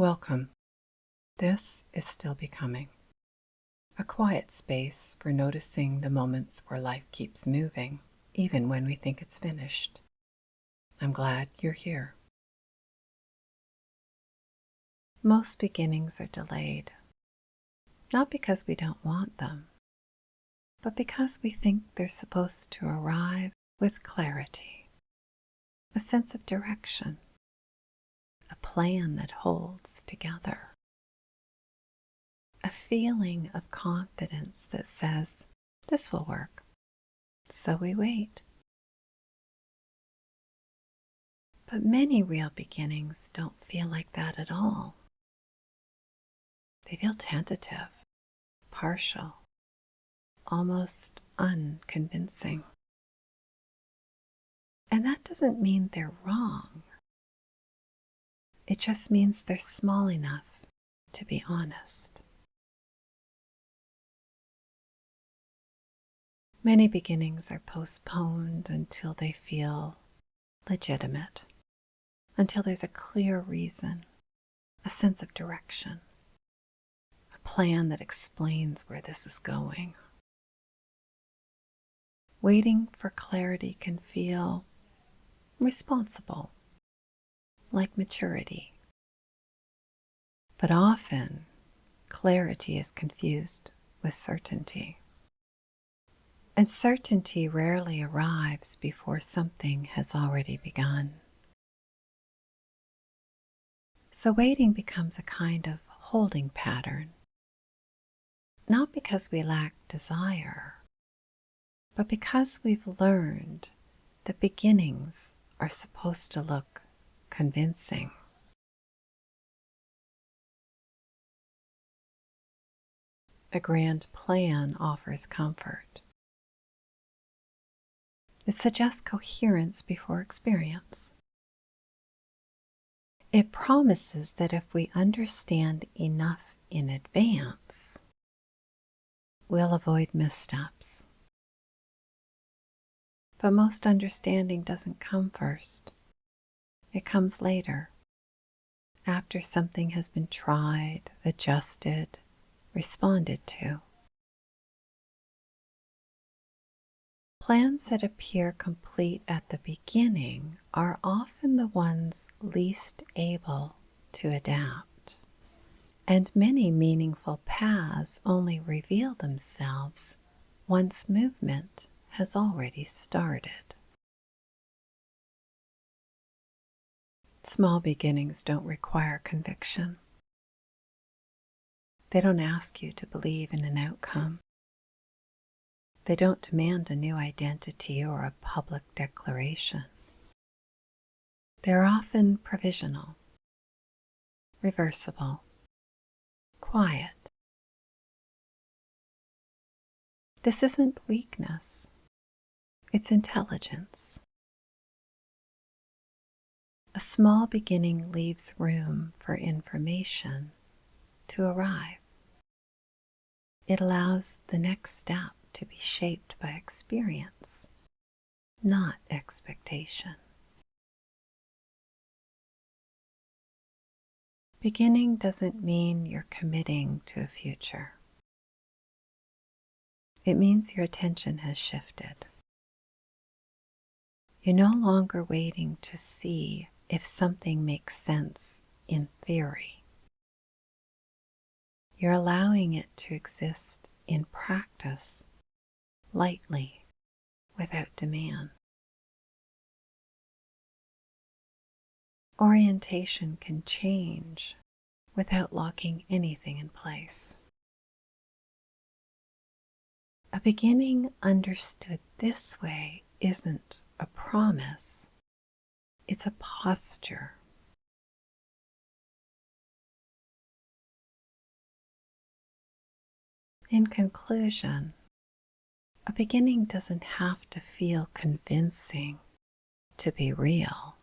Welcome. This is Still Becoming, a quiet space for noticing the moments where life keeps moving, even when we think it's finished. I'm glad you're here. Most beginnings are delayed, not because we don't want them, but because we think they're supposed to arrive with clarity, a sense of direction, a plan that holds together, a feeling of confidence that says, this will work. So we wait. But many real beginnings don't feel like that at all. They feel tentative, partial, almost unconvincing. And that doesn't mean they're wrong. It just means they're small enough to be honest. Many beginnings are postponed until they feel legitimate, until there's a clear reason, a sense of direction, a plan that explains where this is going. Waiting for clarity can feel responsible, like maturity. But often, clarity is confused with certainty. And certainty rarely arrives before something has already begun. So waiting becomes a kind of holding pattern, not because we lack desire, but because we've learned that beginnings are supposed to look convincing. A grand plan offers comfort. It suggests coherence before experience. It promises that if we understand enough in advance, we'll avoid missteps. But most understanding doesn't come first. It comes later, after something has been tried, adjusted, responded to. Plans that appear complete at the beginning are often the ones least able to adapt. And many meaningful paths only reveal themselves once movement has already started. Small beginnings don't require conviction. They don't ask you to believe in an outcome. They don't demand a new identity or a public declaration. They're often provisional, reversible, quiet. This isn't weakness, it's intelligence. A small beginning leaves room for information to arrive. It allows the next step to be shaped by experience, not expectation. Beginning doesn't mean you're committing to a future. It means your attention has shifted. You're no longer waiting to see if something makes sense in theory. You're allowing it to exist in practice, lightly, without demand. Orientation can change without locking anything in place. A beginning understood this way isn't a promise, it's a posture. In conclusion, a beginning doesn't have to feel convincing to be real.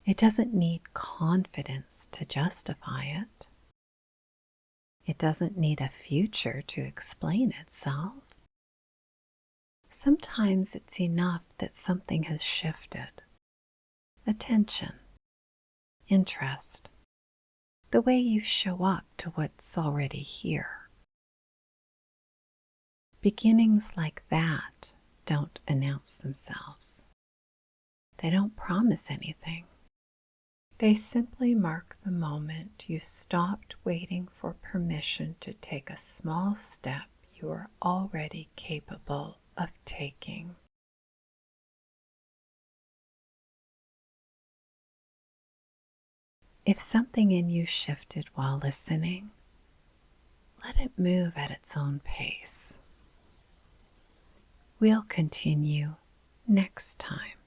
It doesn't need confidence to justify it. It doesn't need a future to explain itself. Sometimes it's enough that something has shifted. Attention, interest, the way you show up to what's already here. Beginnings like that don't announce themselves. They don't promise anything. They simply mark the moment you stopped waiting for permission to take a small step you are already capable of taking. If something in you shifted while listening, let it move at its own pace. We'll continue next time.